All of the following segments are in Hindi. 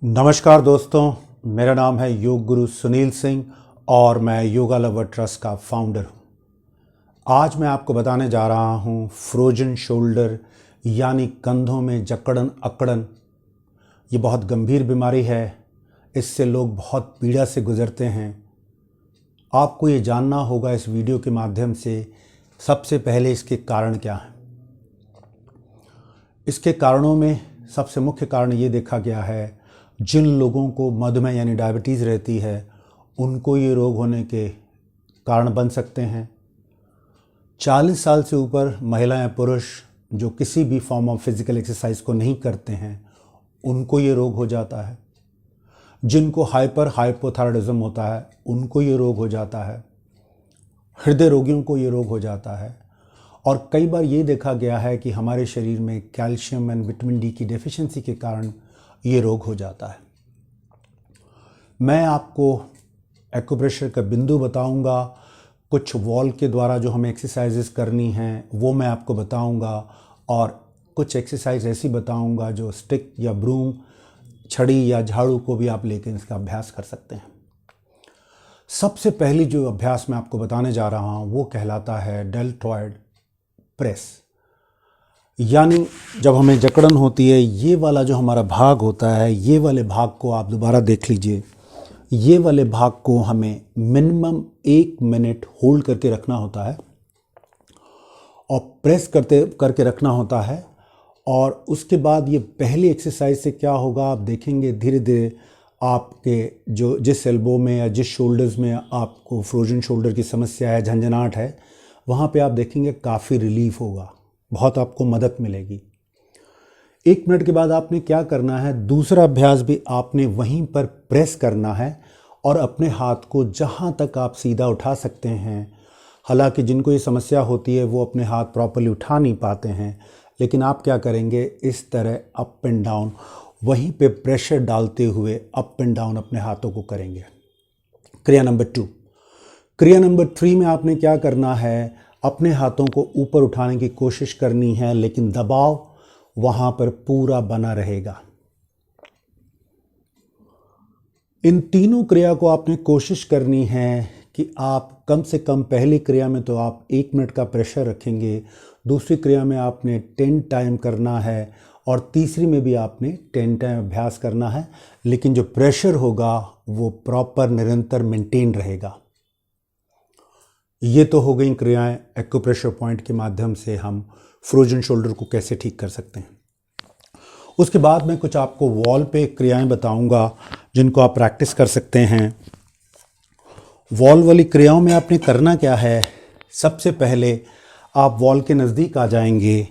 नमस्कार दोस्तों, मेरा नाम है योग गुरु सुनील सिंह और मैं योगा लवर ट्रस्ट का फाउंडर हूँ। आज मैं आपको बताने जा रहा हूँ फ्रोजन शोल्डर यानी कंधों में जकड़न अकड़न। ये बहुत गंभीर बीमारी है, इससे लोग बहुत पीड़ा से गुजरते हैं। आपको ये जानना होगा इस वीडियो के माध्यम से सबसे पहले इसके कारण क्या हैं। इसके कारणों में सबसे मुख्य कारण ये देखा गया है, जिन लोगों को मधुमेह यानी डायबिटीज़ रहती है उनको ये रोग होने के कारण बन सकते हैं। 40 साल से ऊपर महिलाएं पुरुष जो किसी भी फॉर्म ऑफ फिजिकल एक्सरसाइज को नहीं करते हैं उनको ये रोग हो जाता है। जिनको हाइपोथायरायडिज्म होता है उनको ये रोग हो जाता है। हृदय रोगियों को ये रोग हो जाता है। और कई बार ये देखा गया है कि हमारे शरीर में कैल्शियम एंड विटामिन डी की डेफिशिएंसी के कारण ये रोग हो जाता है। मैं आपको एक्यूप्रेशर का बिंदु बताऊंगा, कुछ वॉल के द्वारा जो हमें एक्सरसाइजेस करनी हैं वो मैं आपको बताऊंगा, और कुछ एक्सरसाइज ऐसी बताऊंगा जो स्टिक या ब्रूम, छड़ी या झाड़ू को भी आप लेकर इसका अभ्यास कर सकते हैं। सबसे पहली जो अभ्यास मैं आपको बताने जा रहा हूँ वो कहलाता है डेल्टॉइड प्रेस। यानी जब हमें जकड़न होती है, ये वाला जो हमारा भाग होता है, ये वाले भाग को आप दोबारा देख लीजिए। ये वाले भाग को हमें मिनिमम 1 मिनट होल्ड करके रखना होता है और प्रेस करके रखना होता है। और उसके बाद ये पहली एक्सरसाइज से क्या होगा, आप देखेंगे धीरे धीरे आपके जो जिस एल्बो में या जिस शोल्डर्स में आपको फ्रोजन शोल्डर की समस्या है, झंझनाहट है, वहाँ पे आप देखेंगे काफ़ी रिलीफ होगा, बहुत आपको मदद मिलेगी। 1 मिनट के बाद आपने क्या करना है, दूसरा अभ्यास भी आपने वहीं पर प्रेस करना है और अपने हाथ को जहाँ तक आप सीधा उठा सकते हैं। हालांकि जिनको ये समस्या होती है वो अपने हाथ प्रॉपर्ली उठा नहीं पाते हैं, लेकिन आप क्या करेंगे, इस तरह अप एंड डाउन वहीं पे प्रेशर डालते हुए अप एंड डाउन अपने हाथों को करेंगे। क्रिया नंबर 2। क्रिया नंबर 3 में आपने क्या करना है, अपने हाथों को ऊपर उठाने की कोशिश करनी है, लेकिन दबाव वहां पर पूरा बना रहेगा। इन तीनों क्रिया को आपने कोशिश करनी है कि आप कम से कम पहली क्रिया में तो आप 1 मिनट का प्रेशर रखेंगे, दूसरी क्रिया में आपने 10 टाइम करना है और तीसरी में भी आपने 10 टाइम अभ्यास करना है, लेकिन जो प्रेशर होगा वो प्रॉपर निरंतर मेंटेन रहेगा। ये तो हो गई क्रियाएं एक्यूप्रेशर पॉइंट के माध्यम से हम फ्रोजन शोल्डर को कैसे ठीक कर सकते हैं। उसके बाद मैं कुछ आपको वॉल पे क्रियाएं बताऊंगा जिनको आप प्रैक्टिस कर सकते हैं। वॉल वाली क्रियाओं में आपने करना क्या है, सबसे पहले आप वॉल के नज़दीक आ जाएंगे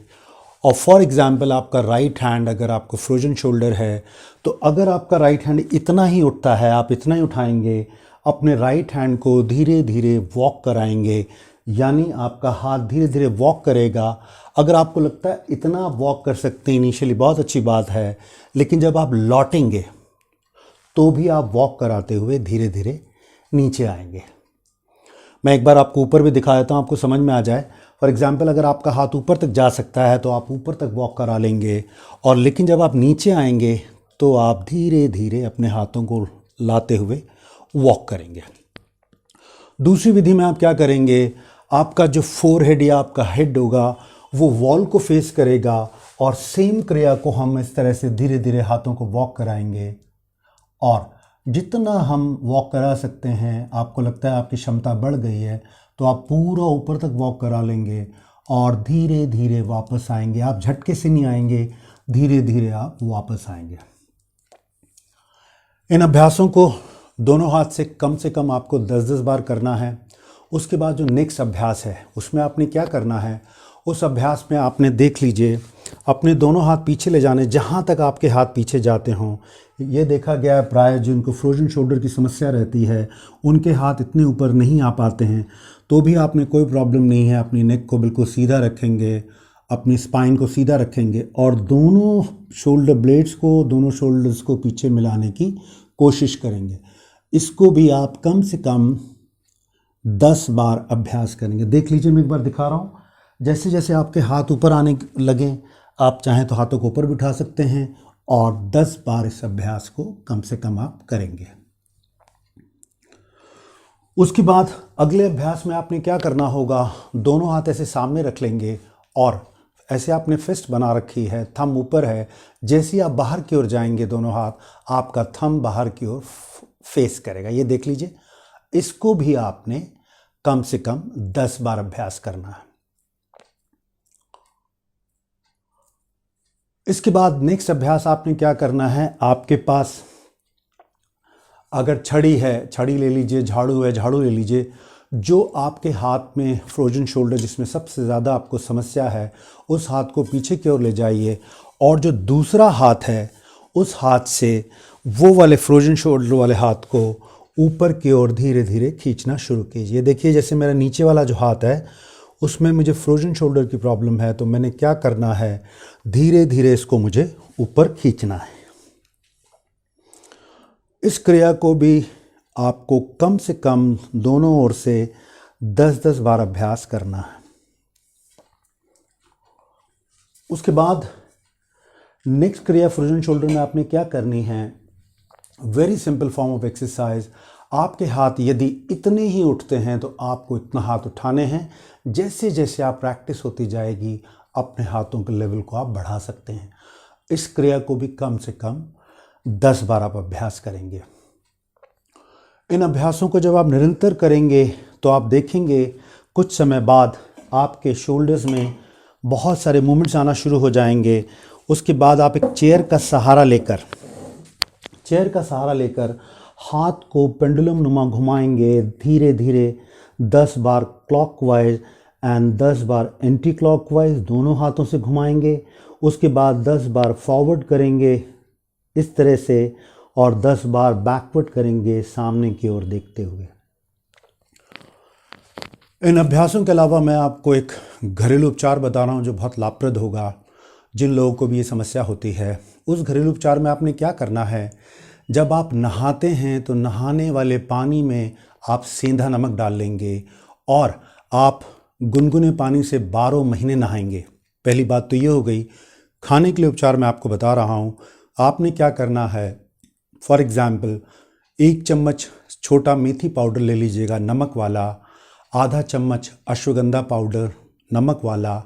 और फॉर एग्ज़ाम्पल आपका राइट हैंड, अगर आपको फ्रोजन शोल्डर है तो अगर आपका राइट हैंड इतना ही उठता है, आप इतना ही उठाएंगे, अपने राइट हैंड को धीरे धीरे वॉक कराएंगे, यानी आपका हाथ धीरे धीरे वॉक करेगा। अगर आपको लगता है इतना आप वॉक कर सकते हैं इनिशियली, बहुत अच्छी बात है, लेकिन जब आप लौटेंगे तो भी आप वॉक कराते हुए धीरे धीरे नीचे आएंगे। मैं एक बार आपको ऊपर भी दिखा देता हूँ, आपको समझ में आ जाए। फॉर एग्जाम्पल अगर आपका हाथ ऊपर तक जा सकता है तो आप ऊपर तक वॉक करा लेंगे, और लेकिन जब आप नीचे आएंगे तो आप धीरे धीरे अपने हाथों को लाते हुए वॉक करेंगे। दूसरी विधि में आप क्या करेंगे, आपका जो फोरहेड या आपका हेड होगा वो वॉल को फेस करेगा और सेम क्रिया को हम इस तरह से धीरे धीरे हाथों को वॉक कराएंगे, और जितना हम वॉक करा सकते हैं, आपको लगता है आपकी क्षमता बढ़ गई है तो आप पूरा ऊपर तक वॉक करा लेंगे और धीरे धीरे वापस आएंगे। आप झटके से नहीं आएंगे, धीरे धीरे आप वापस आएंगे। इन अभ्यासों को दोनों हाथ से कम आपको 10-10 बार करना है। उसके बाद जो नेक्स्ट अभ्यास है उसमें आपने क्या करना है, उस अभ्यास में आपने देख लीजिए अपने दोनों हाथ पीछे ले जाने, जहाँ तक आपके हाथ पीछे जाते हों। ये देखा गया है प्राय जिनको फ्रोजन शोल्डर की समस्या रहती है उनके हाथ इतने ऊपर नहीं आ पाते हैं, तो भी आपने कोई प्रॉब्लम नहीं है, अपनी नेक को बिल्कुल सीधा रखेंगे, अपनी स्पाइन को सीधा रखेंगे और दोनों शोल्डर ब्लेड्स को, दोनों शोल्डर्स को पीछे मिलाने की कोशिश करेंगे। इसको भी आप कम से कम 10 बार अभ्यास करेंगे। देख लीजिए, मैं एक बार दिखा रहा हूँ। जैसे जैसे आपके हाथ ऊपर आने लगे, आप चाहें तो हाथों को ऊपर भी उठा सकते हैं और 10 बार इस अभ्यास को कम से कम आप करेंगे। उसके बाद अगले अभ्यास में आपने क्या करना होगा, दोनों हाथ ऐसे सामने रख लेंगे और ऐसे आपने फिस्ट बना रखी है, थंब ऊपर है। जैसे ही आप बाहर की ओर जाएंगे दोनों हाथ, आपका थंब बाहर की ओर फेस करेगा। ये देख लीजिए, इसको भी आपने कम से कम 10 बार अभ्यास करना है। इसके बाद नेक्स्ट अभ्यास आपने क्या करना है, आपके पास अगर छड़ी है, छड़ी ले लीजिए, झाड़ू है, झाड़ू ले लीजिए। जो आपके हाथ में फ्रोजन शोल्डर जिसमें सबसे ज़्यादा आपको समस्या है, उस हाथ को पीछे की ओर ले जाइए और जो दूसरा हाथ है उस हाथ से वो वाले फ्रोजन शोल्डर वाले हाथ को ऊपर की ओर धीरे धीरे खींचना शुरू कीजिए। देखिए, जैसे मेरा नीचे वाला जो हाथ है उसमें मुझे फ्रोजन शोल्डर की प्रॉब्लम है, तो मैंने क्या करना है, धीरे धीरे इसको मुझे ऊपर खींचना है। इस क्रिया को भी आपको कम से कम दोनों ओर से 10-10 बार अभ्यास करना है। उसके बाद नेक्स्ट क्रिया फ्रोजन शोल्डर में आपने क्या करनी है, very simple form of exercise. आपके हाथ यदि इतने ही उठते हैं तो आपको इतना हाथ उठाने हैं। जैसे जैसे आप प्रैक्टिस होती जाएगी अपने हाथों के लेवल को आप बढ़ा सकते हैं। इस क्रिया को भी कम से कम 10 बार आप अभ्यास करेंगे। इन अभ्यासों को जब आप निरंतर करेंगे तो आप देखेंगे कुछ समय बाद आपके शोल्डर्स में बहुत सारे मूवमेंट्स आना शुरू हो जाएंगे। उसके बाद आप एक चेयर का सहारा लेकर हाथ को पेंडुलम नुमा घुमाएंगे धीरे धीरे 10 बार क्लॉकवाइज एंड 10 बार एंटी क्लॉकवाइज, दोनों हाथों से घुमाएंगे। उसके बाद 10 बार फॉरवर्ड करेंगे इस तरह से और 10 बार बैकवर्ड करेंगे सामने की ओर देखते हुए। इन अभ्यासों के अलावा मैं आपको एक घरेलू उपचार बता रहा हूँ जो बहुत लाभप्रद होगा जिन लोगों को भी ये समस्या होती है। उस घरेलू उपचार में आपने क्या करना है, जब आप नहाते हैं तो नहाने वाले पानी में आप सेंधा नमक डाल लेंगे और आप गुनगुने पानी से 12 महीने नहाएंगे। पहली बात तो ये हो गई। खाने के लिए उपचार मैं आपको बता रहा हूँ। आपने क्या करना है, फॉर एग्ज़ाम्पल 1 चम्मच छोटा मेथी पाउडर ले लीजिएगा नमक वाला, आधा चम्मच अश्वगंधा पाउडर नमक वाला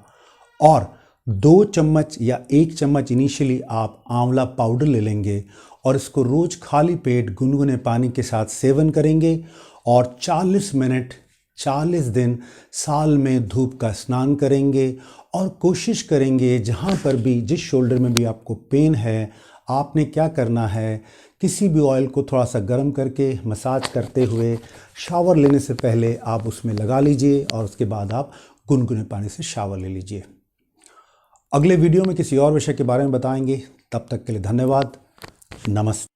और 2 चम्मच या 1 चम्मच इनिशियली आप आंवला पाउडर ले लेंगे और इसको रोज़ खाली पेट गुनगुने पानी के साथ सेवन करेंगे और 40 मिनट 40 दिन साल में धूप का स्नान करेंगे। और कोशिश करेंगे जहाँ पर भी जिस शोल्डर में भी आपको पेन है, आपने क्या करना है, किसी भी ऑयल को थोड़ा सा गर्म करके मसाज करते हुए शावर लेने से पहले आप उसमें लगा लीजिए और उसके बाद आप गुनगुने पानी से शावर ले लीजिए। अगले वीडियो में किसी और विषय के बारे में बताएंगे। तब तक के लिए धन्यवाद। नमस्ते।